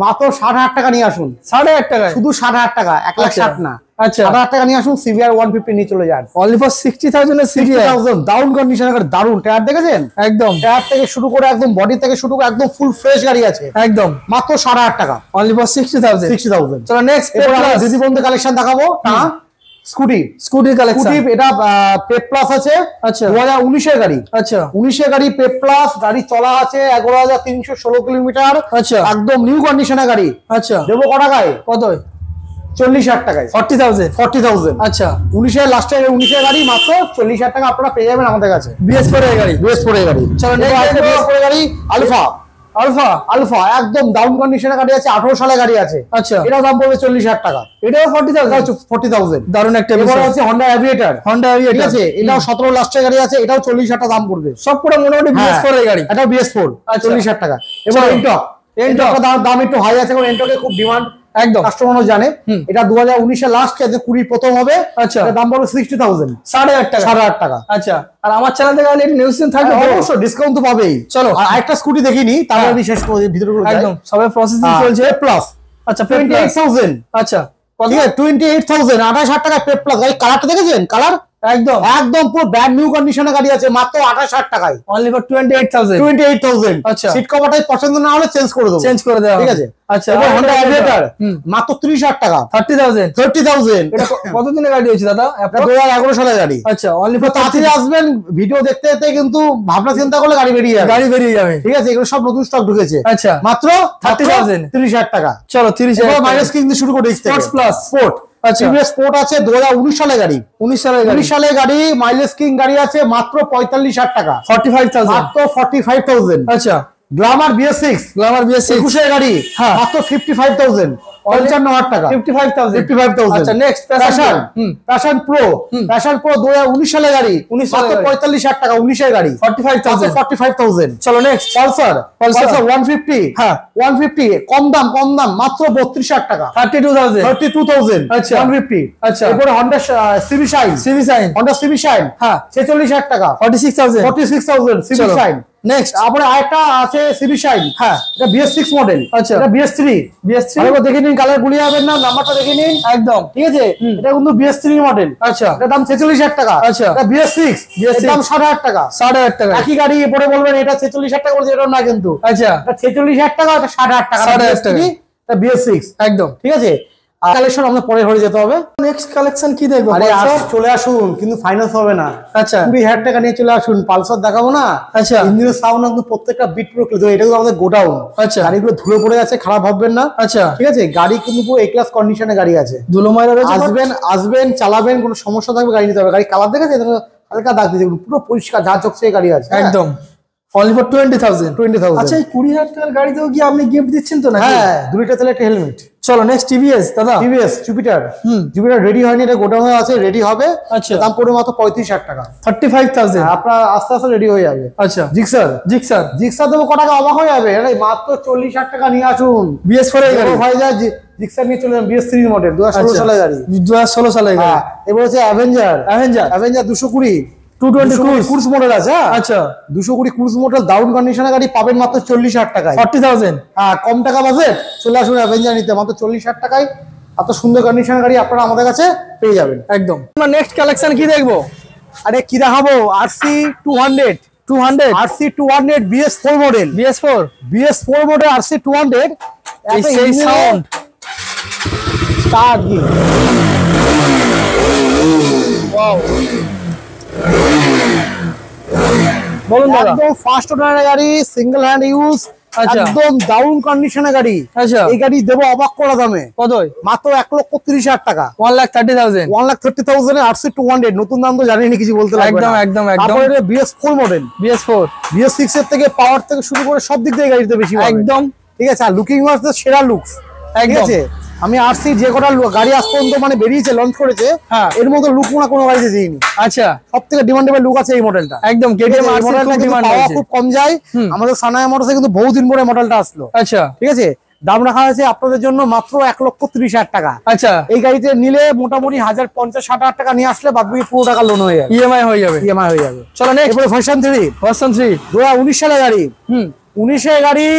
মাত্র 60,000 টাকা নিয়ে আসুন। 60,000 টাকা? শুধু 60,000 টাকা, 1,60,000 না। আচ্ছা 60,000 টাকা নিয়ে আসুন, CBR 150 নিয়ে চলে যান। অনলি ফর 60,000 এর CBR ডাউন কন্ডিশনের গাড়ি, দারুন টায়ার দেখেছেন? একদম টায়ার থেকে শুরু করে একদম বডি থেকে শুরু করে একদম ফুল ফ্রেশ গাড়ি আছে একদম, মাত্র 60,000 টাকা। Only for 60,000। চলো নেক্সট দিদি বন্ধু কালেকশন দেখাবো। Scooty collection. এটা পেপ প্লাস আছে। আচ্ছা 2019 এর গাড়ি। আচ্ছা 19 এর গাড়ি, পেপ প্লাস গাড়ি চলা আছে 11,316 কিলোমিটার। আচ্ছা একদম নিউ কন্ডিশনের গাড়ি। আচ্ছা দেবো ক টাকায়? কত? 40,000 টাকায়। 40,000। আচ্ছা 19 এর লাস্টে 19 এর গাড়ি মাত্র 40,000 টাকা আপনারা পেয়ে যাবেন আমাদের কাছে। BS4 এর গাড়ি। চলো নেক্সট BS4 এর গাড়ি আলফা। আলফা আলফা একদম ডাউন কন্ডিশনের গাড়ি আছে, 18 সালে গাড়ি আছে। আচ্ছা, এটাও দাম পড়বে 40,000 টাকা। এটাও 40,000। 40,000 দারুণ একটা এবার বিষয়। হচ্ছে হন্ডা অ্যাভিয়েটর। হন্ডা ঠিক অ্যাভিয়েটর আছে, এটাও 17 লাস্টের গাড়ি আছে, এটাও 40,000 টাকা দাম পড়বে। সব পুরো মোটামুটি BS4 এর গাড়ি। এটা BS4 আচ্ছা। 40,000 টাকা। এবার এনটক, এনটকের দাম একটু হাই আছে, কারণ এনটকে খুব ডিমান্ড, একদম কাস্টমারও জানে। এটা 2019 এর লাস্ট, 20 প্রথম হবে। আচ্ছা, এর দাম পড়বে 60,000, 8,500 টাকা। 8,500 টাকা। আচ্ছা, আর আমার চ্যানেল থেকে আলে নিউজ থাকবে তো? অবশ্যই ডিসকাউন্ট তো পাবেই। চলো আর আরেকটা স্কুটি দেখিনি, তারপর বিশেষ করে ভিতরে একদম সবাই প্রসেসিং চলছে। প্লাস আচ্ছা, 28,000। আচ্ছা, ঠিক আছে, 28,000, 28,000 টাকা পেপ প্লাস। গাড়ি কালারটা দেখেছেন? কালার একদম একদম পুরো ব্র্যান্ড নিউ কন্ডিশনের গাড়ি আছে, মাত্র 28,000 টাকায়। Only for 28,000। 28,000। আচ্ছা, সিট কভারটাই পছন্দ না হলে চেঞ্জ করে দেবো, চেঞ্জ করে দেওয়া ঠিক আছে। আচ্ছা, এবার হন্ডা অ্যাভিয়েটর মাত্র 30,000 টাকা। 30,000। 30,000। এটা কতদিনের গাড়ি হয়েছে দাদা? 2011 সালের গাড়ি। আচ্ছা, অনলি ফর তাড়াতাড়ি আসবেন, ভিডিও দেখতে দেখতে কিন্তু ভাবনা চিন্তা করলে গাড়ি বেরিয়ে যাবে, গাড়ি বেরিয়ে যাবে। ঠিক আছে। এগুলো সব নতুন স্টক ঢুকেছে। আচ্ছা, মাত্র 30,000। 30,000 টাকা। চলো 30,000 মাইনাস কিনতে শুরু করে স্পোর্টস প্লাস স্পোর্ট। আচ্ছা, টিভিএস স্পোর্ট আছে 2019 সালের গাড়ি। 19 সালের গাড়ি। 19 সালের গাড়ি, মাইলেজ কিং গাড়ি আছে, মাত্র 45,000 টাকা। 45,000। মাত্র 45,000। আচ্ছা, গ্ল্যামার BS6, গ্ল্যামার BS6 21 এর গাড়ি, হ্যাঁ। মাত্র 55,000, 55,000 টাকা। 55,000। আচ্ছা, next passion, passion pro, passion pro 2019 সালের গাড়ি, 19 মাত্র সালের গাড়ি। 45,000 টাকা। 19 এর গাড়ি, 45,000। 45,000। চলো নেক্সট পালসার, পালসার 150, হ্যাঁ 150 কম দাম, মাত্র 32,000 টাকা। 32,000। 32,000। আচ্ছা। 150। আচ্ছা, এরপরে Honda CV shine, CV sign Honda CV shine, হ্যাঁ 46,000 টাকা। 46,000। 46,000 সিভি চলো শাইন। নেক্সট তারপরে আরেকটা আছে সিভি শাইন, হ্যাঁ এটা BS6 মডেল। আচ্ছা, এটা BS3। BS3 আরেকবার দেখে নিন, কালার গুলিয়ে যাবেন না, নাম্বারটা দেখে নিন, একদম ঠিক আছে। এটা কিন্তু BS3 মডেল। আচ্ছা, এটার দাম 46,000 টাকা। আচ্ছা। এটা BS6, এর দাম 60,000 টাকা। 60,000 টাকা। একই গাড়ি পরে বলবেন এটা 46,000 টাকা বলছে, এটা না কিন্তু। আচ্ছা, এটা 46,000 টাকা, এটা 60,000 টাকা। 60,000 টাকা। এটা BS6, একদম। ঠিক আছে। কালেকশন আমরা পরে ঘরে যেতে হবে। নেক্সট কালেকশন কি দেখবো? আরে চলে আসুন, কিন্তু ফাইন্যান্স হবে না। আচ্ছা, 20,000 টাকা নিয়ে চলে আসুন, পালসার দেখাবো না। আচ্ছা, ইঞ্জিনের সাউন্ড কিন্তু প্রত্যেকটা বিট পুরো ক্লিয়ার। এটা কিন্তু আমাদের গোডাউন। আচ্ছা, গাড়িগুলো ধুলো পড়ে আছে, খারাপ ভাববেন না, আচ্ছা, ঠিক আছে। গাড়ি কিন্তু পুরো এ ক্লাস কন্ডিশনে গাড়ি আছে। ধুলো ময়লা রয়েছে। আসবেন চালাবেন, কোনো সমস্যা থাকবে গাড়ি নিতে হবে। গাড়ি কালার দেখেছে, হালকা দাগ দিয়েছে, পুরো পরিষ্কার যা চকচকে গাড়ি আছে। একদম অনলি ফর 20,000। 20,000। আচ্ছা, এই 20,000 টাকার গাড়িতেও কি আপনি গিফট দিচ্ছেন তো নাকি? হ্যাঁ, 2 লিটার তেলে একটা হেলমেট। চলো নেক্সট টিভিএস দাদা। টিভিএস জুপিটার, জুপিটার রেডি হয়নি, এটা গোডাউনে আছে, রেডি হবে। আচ্ছা, দাম পড়বে মাত্র 35,000 টাকা। 35,000। আপনার আস্তে আস্তে রেডি হয়ে যাবে। আচ্ছা, জিক্সার, জিক্সার দেবো কটাকা, অবাক হয়ে যাবে। আরে মাত্র 40,000 টাকা নিয়ে আসুন। BS4 এর গাড়ি হয়ে যায়। জিক্সার নিয়ে চলে যান, BS3 মডেল, 2016 সালের গাড়ি। 2016 সালের গাড়ি। এবার হচ্ছে অ্যাভেঞ্জার, 220 220 ক্রুজ মডেল আছে। আচ্ছা, 220 ক্রুজ মডেল ডাউন কন্ডিশনের গাড়ি পাবেন মাত্র 40,000 টাকায়। 40,000। হ্যাঁ, কম টাকা বাজেট, চলে আসুন অ্যাভেঞ্জার নিতে, মাত্র 40,000 টাকায়। এত সুন্দর কন্ডিশনের গাড়ি আপনারা আমাদের কাছে পেয়ে যাবেন। একদম। আমরা নেক্সট কালেকশন কি দেখবো? আরে কি দেখাবো, RC 200, RC 200 BS4 model, BS4 model RC 200। এই সেই সাউন্ড স্টার্ট কি, ওয়াও, বলুন দাদা। একদম ফার্স্ট ওনার গাড়ি, সিঙ্গেল হ্যান্ড ইউজ, আচ্ছা, একদম ডাউন কন্ডিশনের গাড়ি। আচ্ছা, এই গাড়ি দেবো অবাক করা দামে, কত? মাত্র 1,30,000 টাকা। 1,30,000। 1,30,000 RC 200, নতুন দাম তো জানিনি, কিছু বলতে লাগবে না। একদম। তারপরে BS4 মডেল, BS6 এর থেকে পাওয়ার থেকে শুরু করে সব দিক থেকে গাড়িতে বেশি পাবেন। একদম, ঠিক আছে। আর লুকিং ওয়াইজ সেরা লুকস, ঠিক আছে। আমি RC যে কটা গাড়ি আজ পর্যন্ত মানে বেরিয়েছে, লঞ্চ করেছে, হ্যাঁ, এর মতো লুক না কোনো গাড়িতে দিইনি। আচ্ছা, সব থেকে ডিমান্ডেবল লুক আছে এই মডেলটা। একদম KTM এই মডেলটা ডিমান্ড পাওয়া আছে। খুব কম যায়। আমাদের সানায়া মোটরসে কিন্তু বহুদিন পরে মডেলটা আসলো। আচ্ছা, ঠিক আছে। দাম রাখা হয়েছে আপনাদের জন্য মাত্র 1,30,000 টাকা। আচ্ছা, এই গাড়িতে নিলে মোটামুটি 50,000-60,000 টাকা নিয়ে আসলে বাদ বাকি পুরো টাকা লোন হয়ে যাবে, EMI হয়ে যাবে। চলো নেক্সট এরপরে ভার্সন 3, 2019 সালের গাড়ি। 19 গাড়ি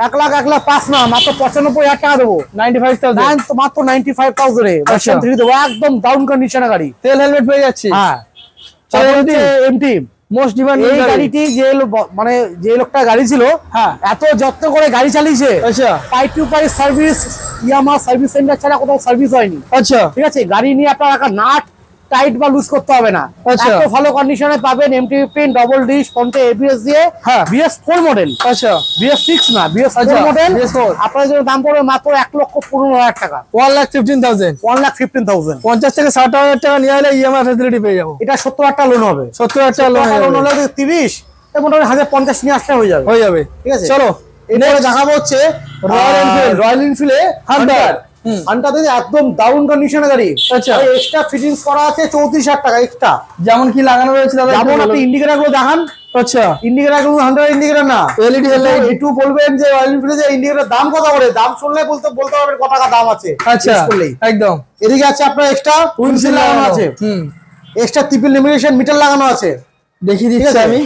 1,05,000 না, মাত্র 95,000 টাকা দেবো। 95,000, মাত্র 95,000 এ ভার্সন 3 দেবো, একদম ডাউন কন্ডিশনের গাড়ি। তেল হেলমেট পেয়ে যাচ্ছি। হ্যাঁ, এমটি মোস্ট ডিমান্ডেড এই গাড়িটি মানে যে লোকটা গাড়ি ছিল, হ্যাঁ, এত যত্ন করে গাড়ি চালিয়েছে। আচ্ছা, পাই টু পাই সার্ভিস, ইয়ামাহা সার্ভিস সেন্টার ছাড়া কোথাও সার্ভিস হয়নি। আচ্ছা, ঠিক আছে। গাড়ি নিয়ে আপনার নাট টাইট বা লুজ করতে হবে না, এত ভালো কন্ডিশনে পাবেন। এমটি পিন, ডবল ডিশ, ফ্রন্টে ABS দিয়ে, BS4 মডেল। আচ্ছা, BS6 না, BS4 মডেল। আপনার জন্য দাম পড়বে মাত্র 1,15,000 টাকা। 1,15,000, 1,15,000। 50 থেকে 60,000 টাকা নিয়ে এলে EMI ফ্যাসিলিটি পেয়ে যাবো। এটা 70,000 টাকা লোন হবে। 70,000 টাকা লোন হলে 30, মোটামুটি 1,050 নিয়ে আসলে হয়ে যাবে। ঠিক আছে। চলো এরপরে দেখাবো হচ্ছে রয়্যাল এনফিল্ড হান্টার। হান্টার একদম দারুণ কন্ডিশনের গাড়ি। আচ্ছা, এক্সট্রা ফিটিংস করা আছে 34,000 টাকা এক্সট্রা। যেমন কি লাগানো রয়েছে দাদা, যেমন আপনি ইন্ডিকেটর গুলো দেখান। আচ্ছা, ইন্ডিকেটর গুলো হান্টার ইন্ডিকেটর না, এলইডি হেডলাইট। একটু বলবেন যে রয়্যাল এনফিল্ডের ইন্ডিকেটর দাম কত করে, দাম শুনলে বলতে পারবেন কত টাকা দাম আছে। আচ্ছা, একদম। এদিকে আছে আপনার এক্সট্রা উইন্ডশিল্ড লাগানো আছে, এক্সট্রা ট্রিপল ল্যামিনেশন মিটার লাগানো আছে, দেখিয়ে দিচ্ছি আমি।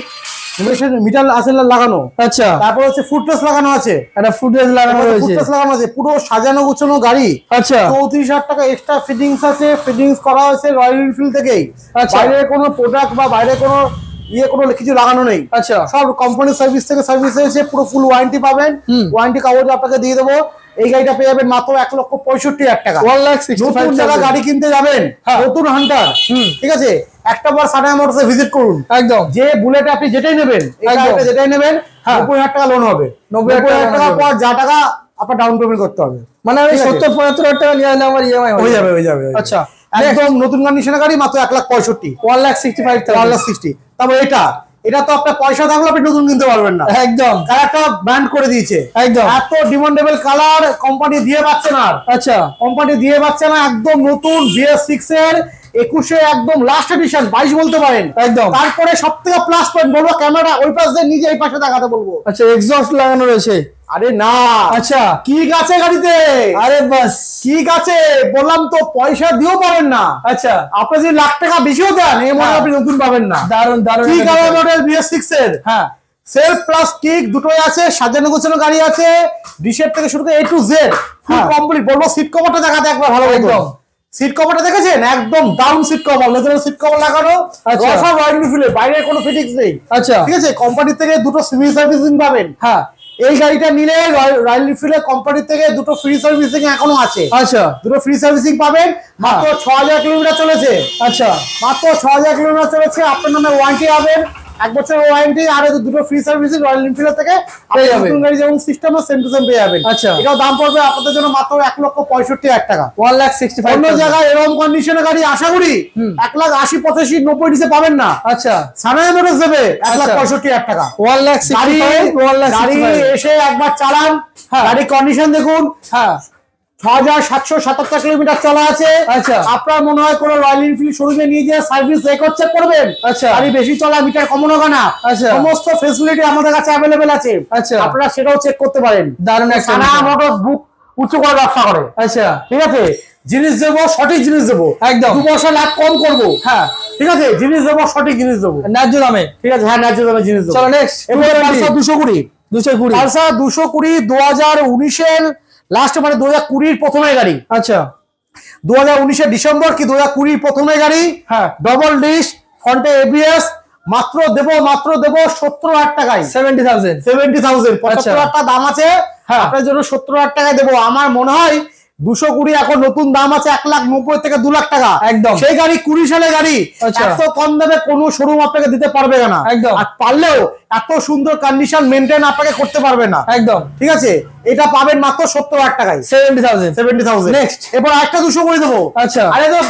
মিটার আছে লাগানো। আচ্ছা, তারপর হচ্ছে ফুটরেস্ট লাগানো আছে, একটা ফুটরেস্ট লাগানো রয়েছে, ফুটরেস্ট লাগানো আছে, পুরো সাজানো গুছানো গাড়ি। আচ্ছা, 34,000 টাকা এক্সট্রা ফিটিংস আছে, ফিটিংস করা হয়েছে রয়্যাল এনফিল্ড থেকেই। আচ্ছা, বাইরে কোনো প্রোডাক্ট বা বাইরে কোনো কোনো কিছু লাগানো নেই। আচ্ছা, সব কোম্পানি সার্ভিস থেকে সার্ভিস হয়েছে, পুরো ফুল ওয়ারেন্টি পাবেন। ওয়ারেন্টি কাগজ আপনাকে দিয়ে দেবো। এই গাড়িটা পেয়ে যাবেন মাত্র 1,65,000 টাকা। 1,65,000 নতুন জায়গা গাড়ি কিনতে যাবেন, নতুন হান্টার, ঠিক আছে, একটা বার সানা মোটরসে ভিজিট করুন। একদম, যে বুলেট আপনি যেটাই নেবেন, যেটাই নেবেন 90,000 টাকা লোন হবে। 90,000 টাকা পর যা টাকা আপনার ডাউন পেমেন্ট করতে হবে। মানে আমি 70-75,000 টাকা নিয়ে আসলে আমার ইএমআই হয়ে যাবে। আচ্ছা, একদম নতুন কন্ডিশনের গাড়ি, মাত্র 1,65,000, 1,65,000। তারপর এটা তো আপনার পয়সা থাকলে আপনি নতুন কিনতে পারবেন না। একদম, একটা ব্র্যান্ড করে দিয়েছে। একদম, এত ডিমান্ডেবল কালার কোম্পানি দিয়ে পাচ্ছে না। আচ্ছা, কোম্পানি দিয়ে পাচ্ছে না, একদম নতুন BS6 এর 21 একদম লাস্ট এডিশন, 22 বলতে পারেন। একদম। তারপরে সবথেকে প্লাস পয়েন্ট বলবো, ক্যামেরা ওই পাশ দিয়ে নিজে এই পাশে দেখাতে বলবো। আচ্ছা, এক্সস্ট লাগানো রয়েছে। আরে না, আচ্ছা, কি গাছে গাড়িতে, আরে বাস কি গাছে বললাম তো, পয়সা দিয়েও পাবেন না। আচ্ছা, আপনি যদি লাখ টাকা বেশিও দেন এই মডেল আপনি নতুন পাবেন না। দারুন দারুন কি কালার মডেল BS6 এর। হ্যাঁ, সেলফ প্লাস কিক দুটোই আছে, সাজানো গোছানো গাড়ি আছে, ডিশের থেকে শুরু করে A to Z full complete. বলবো সিট কভারটা দেখাতে একবার ভালো। একদম সিট কভারটা দেখেছেন, একদম দারুন সিট কভার, লেদারের সিট কভার লাগানো। আচ্ছা, সব ওয়ারেন্টি ফিলে, বাইরে কোনো ফিটিংস নেই। আচ্ছা, ঠিক আছে, কোম্পানি থেকে দুটো ফ্রি সার্ভিসিং পাবেন। হ্যাঁ, এই গাড়িটা নিলে রয়্যাল এনফিল্ড কোম্পানি থেকে দুটো ফ্রি সার্ভিসিং এখনো আছে। আচ্ছা, দুটো ফ্রি সার্ভিসিং পাবেন। মাত্র 6,000 কিলোমিটার চলেছে। আচ্ছা, মাত্র 6,000 কিলোমিটার চলেছে। আপনার নামে ওয়ারেন্টি পাবেন, 1 বছরের ওয়ারেন্টি, আর দুটো ফ্রি সার্ভিসিং রয়্যাল এনফিল্ড থেকে পেয়ে যাবেন। নতুন গাড়ি যেমন সিস্টেম সেম টু সেম পেয়ে যাবেন। আচ্ছা, এটাও দাম পড়বে আপনাদের জন্য মাত্র 1,65,000 টাকা। 1,65,000। অন্য জায়গায় এরকম কন্ডিশনের গাড়ি আশা করি 1,80,000, 85,000, 90 নিচে পাবেন না। আচ্ছা, সানায় মোটরস দেবে 1,65,000 টাকা। 1,65,000 গাড়ি এসে একবার চালান, গাড়ি কন্ডিশন দেখুন। হ্যাঁ, 6,777 কিলোমিটার চলা আছে। আচ্ছা, আপনার মনে হয় কোনো রয়্যাল এনফিল্ড শোরুমে নিয়ে গিয়ে সার্ভিস রেকর্ড চেক করবেন? আচ্ছা, গাড়ি বেশি চলা, মিটার কমানো না, আচ্ছা, সমস্ত ফেসিলিটি আমাদের কাছে অ্যাভেলেবেল আছে। আচ্ছা, আপনারা সেটাও চেক করতে পারেন। দারুণ একটা সানা মোটরস বুক উঁচু করে ব্যবসা করে। আচ্ছা, ঠিক আছে, জিনিস দেবো, সঠিক জিনিস দেবো, একদম 2 পয়সা লাভ কম করবো। হ্যাঁ, ঠিক আছে, জিনিস দেবো, সঠিক জিনিস দেবো, ন্যায্য দামে। ঠিক আছে, হ্যাঁ ন্যায্য দামে জিনিস দেবো। চলো নেক্সট, এবারে পালসার 220, 220, পালসার 220 2019 এর লাস্ট, মানে 2020 প্রথমের গাড়ি। আচ্ছা, 2019 ডিসেম্বর কি 2020 প্রথমের গাড়ি। হ্যাঁ, ডবল ডিশ, ফ্রন্টে ABS, মাত্র দেবো 70,000 টাকায়। 70,000, 75,000 টাকা দাম আছে। আপনার জন্য 70,000 টাকায় দেবো। আমার মনে হয় 220 এখন নতুন দাম আছে 1,90,000 থেকে 2,00,000 টাকা। একদম, সেই গাড়ি 20 সালের গাড়ি, এত কম দামে কোনো শোরুম আপনাকে দিতে পারবে না। একদম, আর পারলেও এত সুন্দর কন্ডিশন মেনটেন আপনাকে করতে পারবে না। একদম, ঠিক আছে, এটা পাবেন মাত্র 70,000 টাকায়। 70,000। নেক্সট, এবার একটা 220 দেবো। আচ্ছা, আরে তো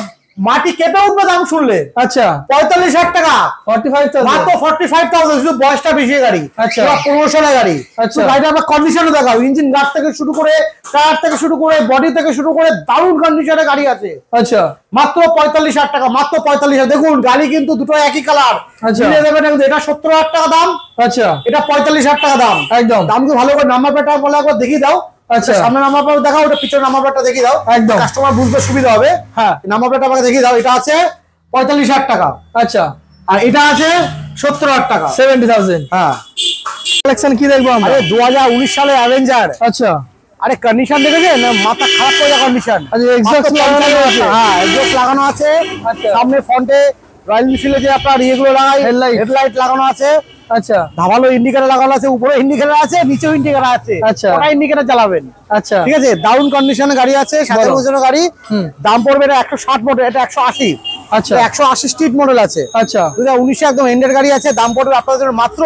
মাটি কেটে উঠবে দাম শুনলে। আচ্ছা, 45,000 টাকা, 45,000, মাত্র 45,000। শুধু বয়সটা বেশি গাড়ি। আচ্ছা, 15 সালের গাড়ি। আচ্ছা, গাড়িটা আপনার কন্ডিশনও দেখাও, ইঞ্জিন গার্ড থেকে শুরু করে, টায়ার থেকে শুরু করে, বডি থেকে শুরু করে দারুণ কন্ডিশনের গাড়ি আছে। আচ্ছা, মাত্র 45,000 টাকা, মাত্র 45,000। দেখুন গাড়ি কিন্তু দুটো একই কালার। আচ্ছা, এটা 70,000 টাকা দাম, আচ্ছা, এটা 45,000 টাকা দাম। একদম, দামকে ভালো করে নাম্বার প্লেটটা বলে একবার দেখিয়ে দাও। আচ্ছা, সামনে নাম্বার প্লেট দেখাও, ওটা পিছনে নাম্বার প্লেটটা দেখিয়ে দাও, একদম কাস্টমার বুঝতে সুবিধা হবে। হ্যাঁ, নাম্বার প্লেটটা আমাকে দেখিয়ে দাও। এটা আছে 45,000 টাকা। আচ্ছা, আর এটা আছে 70,000 টাকা। 70,000। হ্যাঁ, কালেকশন কি দেখবো আমরা? আরে 2019 সালে অ্যাভেঞ্জার। আচ্ছা, আরে কন্ডিশন দেখেছেন, মাথা খারাপ করে যাওয়ার কন্ডিশন। আচ্ছা, এক্সস্ট লাগানো আছে। হ্যাঁ, এক্সস্ট লাগানো আছে। আচ্ছা, সামনে ফ্রন্টে রয়্যাল এনফিল্ডে যে আপনার ইয়েগুলো লাগাই, হেডলাইট লাগানো আছে। আচ্ছা, ধাবালো ইন্ডিকেটর লাগানো আছে, উপরে ইন্ডিকেটর আছে, নিচেও ইন্ডিকেটর আছে। আচ্ছা, ওটা ইন্ডিকেটর চালাবেন। আচ্ছা, ঠিক আছে, দারুণ কন্ডিশনে গাড়ি আছে, 17 গাড়ি। দাম পড়বে এটা 160 মডেল, এটা 180। আচ্ছা, 180 স্ট্রিট মডেল আছে। আচ্ছা, 2019 একদম এন্ডের গাড়ি আছে। দাম পড়বে আপনাদের জন্য মাত্র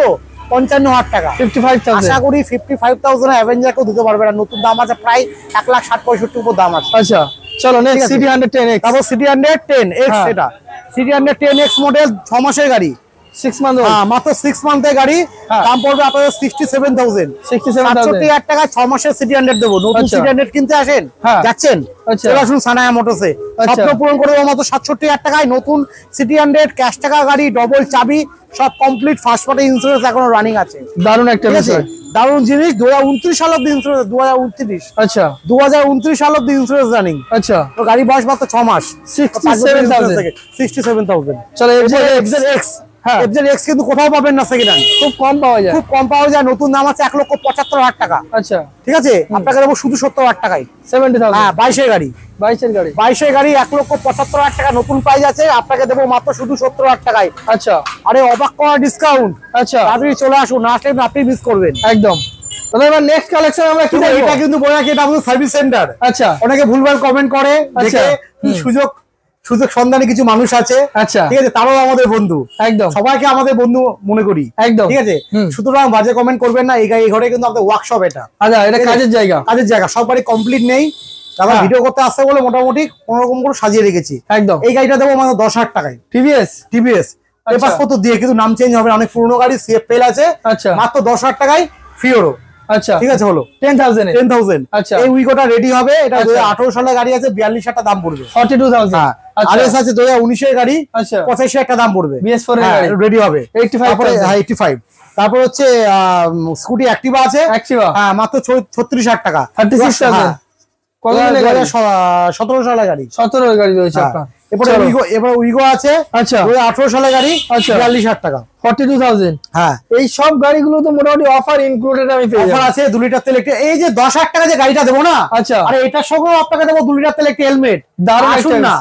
55,000 টাকা। 55,000। আশা করি 55,000 অ্যাভেঞ্জার কেউ দিতে পারবে না। নতুন দাম আছে প্রায় 1,60,65,000 উপর দাম আছে। আচ্ছা, চলো নেক্সট, সিটি 110X। তারপর সিটি 110X, এটা সিটি 110X মডেল, 6 মাসের গাড়ি। 6 মান্থ হ্যাঁ মাত্র 6 মান্থের গাড়ি, দাম পড়বে আপনাদের 67,000। 67,000 টাকা 6 মাসের সিটি 100 দেবো। নতুন সিটি 100 কিনতে আসেন, যাচ্ছেন চলে আসুন সানায়া মোটরসে, স্বপ্ন পূরণ করে দেবো মাত্র 67,000 টাকায়। নতুন সিটি 100 ক্যাশ টাকা গাড়ি, ডবল চাবি, সব কমপ্লিট, ফার্স্ট পার্টি ইন্স্যুরেন্স এখনো রানিং আছে। দারুণ একটা বিষয়, দারুণ জিনিস। 2029 সাল অব্দি ইন্স্যুরেন্স, 2029 আচ্ছা 2029 সাল অব্দি ইন্স্যুরেন্স রানিং। আচ্ছা তো গাড়ি বয়স মাত্র 6 মাস। 67,000 চলো FZ-X, হ্যাঁ FZ-X কিন্তু কোথাও পাবেন না সেকেন্ড হ্যান্ড, খুব কম পাওয়া যায়, খুব কম পাওয়া যায়। নতুন দাম আছে 1,75,000 টাকা। আচ্ছা ঠিক আছে, আপনাকে দেবো শুধু 70,000 টাকায়। 70,000 হ্যাঁ 22 এর গাড়ি, 22 এর গাড়ি, 22 এর গাড়ি 1,75,000 টাকা নতুন প্রাইস আছে, আপনাকে দেবো মাত্র শুধু 70,000 টাকায়। আচ্ছা আরে অবাক করা ডিসকাউন্ট। আচ্ছা আপনি চলে আসুন, না আসলে আপনি মিস করবেন একদম। তাহলে এবার নেক্সট কালেকশন আমরা কি দেখব? এটা কিন্তু বলে রাখি, এটা আমাদের সার্ভিস সেন্টার। আচ্ছা অনেকে ভুলভাল কমেন্ট করে, আচ্ছা, দেখে সুযোগ সন্ধানী কিছু মানুষ আছে, আচ্ছা ঠিক আছে, তারাও আমাদের বন্ধু, একদম সবাইকে আমাদের বন্ধু মনে করি, একদম, ঠিক আছে। সুতরাং বাজে কমেন্ট করবেন না। এই ঘরে কিন্তু আমাদের ওয়ার্কশপ, এটা আচ্ছা এটা কাজের জায়গা, কাজের জায়গা, সব বাড়ি কমপ্লিট নেই, দাদা ভিডিও করতে আসছে বলে মোটামুটি কোনোরকম করে সাজিয়ে রেখেছি। একদম এই গাড়িটা দেবো মাত্র 10,000 টাকায়। টিভিএস পেপারস পত্র দিয়ে, কিন্তু নাম চেঞ্জ হবে না, অনেক পুরনো গাড়ি, CFL আছে, আচ্ছা মাত্র 10,000 টাকায় ফিওরো। আচ্ছা ঠিক আছে, হলো 10,000 আচ্ছা এই উইগোটা রেডি হবে। এটা 2018 সালের গাড়ি আছে, 42,000 টাকা দাম পড়বে। 42,000 আরএস আছে 2019 এর গাড়ি, আচ্ছা 85,000 টাকা দাম পড়বে। BS4 এর গাড়ি রেডি হবে 85,000, হ্যাঁ 85। তারপর হচ্ছে স্কুটি অ্যাক্টিভা আছে, হ্যাঁ মাত্র 36,000 টাকা। 36,000 কত দিনের গাড়ি? 17 সালের গাড়ি, 17 এর গাড়ি রয়েছে আপনার। এবার উইগো আছে, আচ্ছা 2018 সালের গাড়ি, আচ্ছা 42,000 টাকা। 42,000 হ্যাঁ এই সব গাড়িগুলো তো মোটামুটি অফার ইনক্লুডেড আমি পেয়ে যাব। অফার আছে 2 লিটার তেল একটি। এই যে 10,000 টাকা যে গাড়িটা দেবো না, আচ্ছা আরে এটার সঙ্গেও আপনাকে দেবো 2 লিটার তেল একটি হেলমেট। দারুণ আসুন না,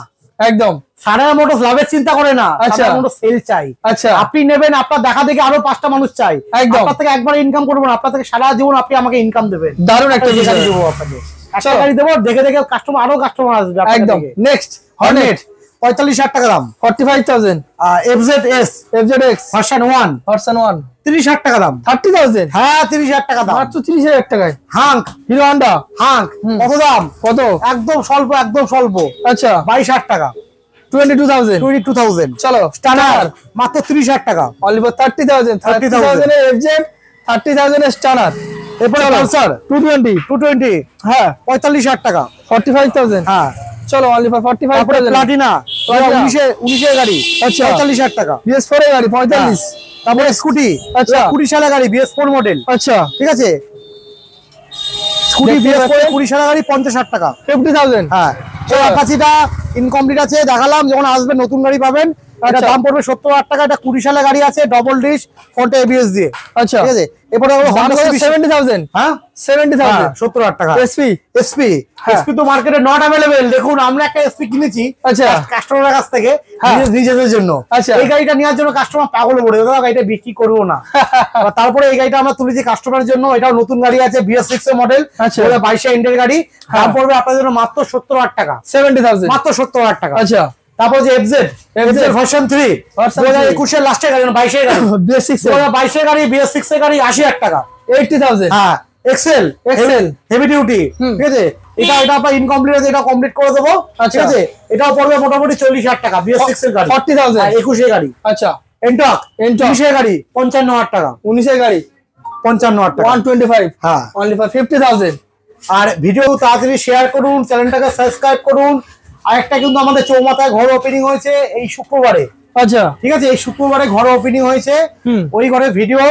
একদম সানায়া মোটরস লাভের চিন্তা করে না, আচ্ছা সানায়া মোটরস সেল চাই। আচ্ছা আপনি নেবেন, আপনার দেখা দেখে আরো 5টা মানুষ চাই, একদম। আপনার থেকে একবার ইনকাম করবো না, আপনার থেকে সারা জীবন আপনি আমাকে ইনকাম দেবেন। দারুণ একটা গাড়ি বিষয় দেবো আপনাকে, একটা গাড়ি দেবো, দেখে দেখে কাস্টমার আরো কাস্টমার আসবে আপনার একদম। থেকে। নেক্সট হর্নেট 45,000 টাকা দাম। 45,000 FZ-X ভার্সন 1 30,000 টাকা দাম। 30,000 হ্যাঁ 30,000 টাকা দাম, মাত্র 30,000 টাকায়। হাঙ্ক হিরো হন্ডা হাঙ্ক কত দাম? কত? একদম স্বল্প, একদম স্বল্প, আচ্ছা 22,000 টাকা। 22,000 চলো স্টানার মাত্র 30,000 টাকা। অনলি ফর 30,000 এর FZ, 30,000 এর স্টানার। এরপরে পালসার 220 হ্যাঁ 45,000 টাকা। 45,000 হ্যাঁ চলো অনলি ফর 45,000। প্লাটিনা 19 এর গাড়ি, আচ্ছা 45,000 টাকা। BS4 এর গাড়ি 45। তারপরে স্কুটি, আচ্ছা 20 সালের গাড়ি, BS4 মডেল, আচ্ছা ঠিক আছে। স্কুটি BS4 20 সালের গাড়ি 50,000 টাকা। 50,000 হ্যাঁ অ্যাপাচিটা ইনকমপ্লিট আছে, দেখালাম, যখন আসবেন নতুন গাড়ি পাবেন। এটা দাম পড়বে 70,000 টাকা। এটা 20 সালের গাড়ি আছে, ডবল ডিশ, ফ্রন্টে ABS দিয়ে, আচ্ছা ঠিক আছে। এরপরে Honda Civic 70,000 হ্যাঁ 70,000 70,000 টাকা। SP হ্যাঁ। তো মার্কেটে নট অ্যাভেলেবেল। দেখুন আমরা একটা SP কিনেছি আচ্ছা কাস্টমারের কাছ থেকে হ্যাঁ। নিজেদের জন্য। আচ্ছা। এই গাড়িটা নেওয়ার জন্য কাস্টমার পাগল হয়ে পড়ে, দাদা গাড়িটা বিক্রি করবো না। তারপরে এই গাড়িটা আমরা তুলেছি কাস্টমারের জন্য। এটাও নতুন গাড়ি আছে, BS6 এর মডেল, আচ্ছা 22 এন্ডের গাড়ি, দাম পড়বে আপনাদের জন্য মাত্র 70,000 টাকা। 70,000 মাত্র 70,000 টাকা। আচ্ছা তারপর যে FZ ভার্সন 3 2021 এর লাস্টের গাড়ি, 22 এর গাড়ি, BS6 2022 এর গাড়ি, BS6 এর গাড়ি 80,000 টাকা। 80,000 হ্যাঁ এক্সেল হেভি ডিউটি, ঠিক আছে। এটা আপনার ইনকমপ্লিট আছে, এটা কমপ্লিট করে দেবো, ঠিক আছে। এটাও পড়বে মোটামুটি 40,000 টাকা। BS6 এর গাড়ি 40,000 21 এর গাড়ি। আচ্ছা এন্টক 19 এর গাড়ি 55,000 টাকা। 19 এর গাড়ি 55,000 টাকা 125 হ্যাঁ। Only for 50,000। আর ভিডিও তাড়াতাড়ি শেয়ার করুন, চ্যানেলটাকে সাবস্ক্রাইব করুন। আরেকটা কিন্তু আমাদের চৌমাথায় ঘর ওপেনিং হয়েছে এই শুক্রবারে, আচ্ছা ঠিক আছে। এই শুক্রবারে ঘর ওপেনিং হয়েছে, ওই ঘরে ভিডিও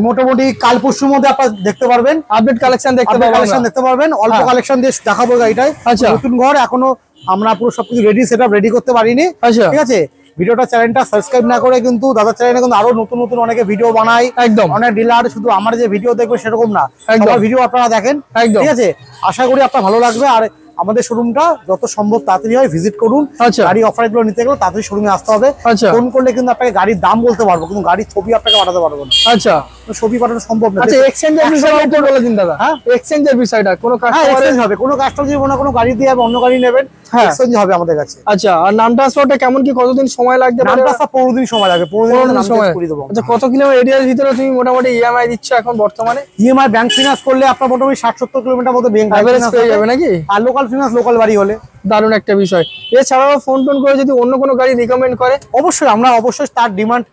মোটামুটি কাল পরশুর মধ্যে আপনারা দেখতে পারবেন। আপডেট কালেকশন দেখতে পারবেন, অল্প কালেকশন দিয়ে দেখাবো গাড়িটায়। আচ্ছা নতুন ঘর, এখনো আমরা পুরো সবকিছু সেটআপ রেডি করতে পারিনি, আচ্ছা ঠিক আছে। ভিডিওটা চ্যানেলটা সাবস্ক্রাইব না করে কিন্তু দাদা চ্যানেলে কিন্তু আরো নতুন নতুন অনেকে ভিডিও বানায়, একদম অনেক ডিলার, শুধু আমার যে ভিডিও দেখবে সেরকম না, সবার ভিডিও আপনারা দেখেন, একদম ঠিক আছে। আশা করি আপনার ভালো লাগবে। আর আমাদের শোরুমটা যত সম্ভব তাড়াতাড়ি হয় ভিজিট করুন। আচ্ছা গাড়ি অফার গুলো নিতে গেলে তাড়াতাড়ি শোরুমে আসতে হবে। আচ্ছা ফোন করলে কিন্তু আপনাকে গাড়ির দাম বলতে পারবো, কিন্তু গাড়ির ছবি আপনাকে পাঠাতে পারবো না। আচ্ছা ছবি পাঠানো সম্ভব না। আচ্ছা এক্সচেঞ্জের বিষয়টা একটু বলে দিন দাদা। হ্যাঁ এক্সচেঞ্জের বিষয়টা কোন কাস্টমার হবে, কোন কাস্টমার যদি কোনো গাড়ি দিয়ে অন্য গাড়ি নেবেন, এক্সচেঞ্জ হবে আমাদের কাছে। আচ্ছা আর নাম ট্রান্সফারটা কেমন কি কতদিন সময় লাগবে? নাম ট্রান্সফার 15 দিন সময় লাগবে, 15 দিন সময় করে দেব। আচ্ছা কত কিলোমিটার এরিয়ার ভিতরে তুমি মোটামুটি ইএমআই দিচ্ছ এখন বর্তমানে? ইএমআই ব্যাংক ফিনান্স করলে আপনার মোটামুটি 60-70 কিলোমিটার মধ্যে ব্যাংক ফিনান্স পেয়ে যাবে নাকি? আর লোকাল ফিনান্স লোকাল বাড়ি হলে দারুণ একটা বিষয়। এছাড়াও ফোন টোন করে যদি অন্য কোনো গাড়ি রিকমেন্ড করে, অবশ্যই আমরা অবশ্যই তার ডিমান্ড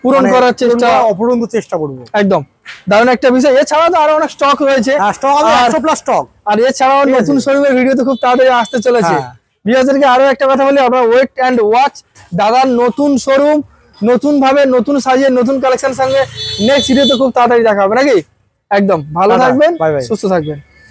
পূরণ করার চেষ্টা, অপূরণ চেষ্টা করবো। একদম দারুণ একটা বিষয়। এছাড়াও তো আরো অনেক স্টক রয়েছে, আর এছাড়াও নতুন শোরুমের ভিডিও তো খুব তাড়াতাড়ি আসতে চলেছে। ভিউয়ারদেরকে আরো একটা কথা বলি, আপনারা ওয়েট এন্ড ওয়াচ দাদার নতুন শোরুম, নতুন ভাবে, নতুন সাজিয়ে, নতুন কালেকশন সঙ্গে নেক্সট ভিডিও তো খুব তাড়াতাড়ি দেখা হবে নাকি। একদম ভালো থাকবেন, সুস্থ থাকবেন।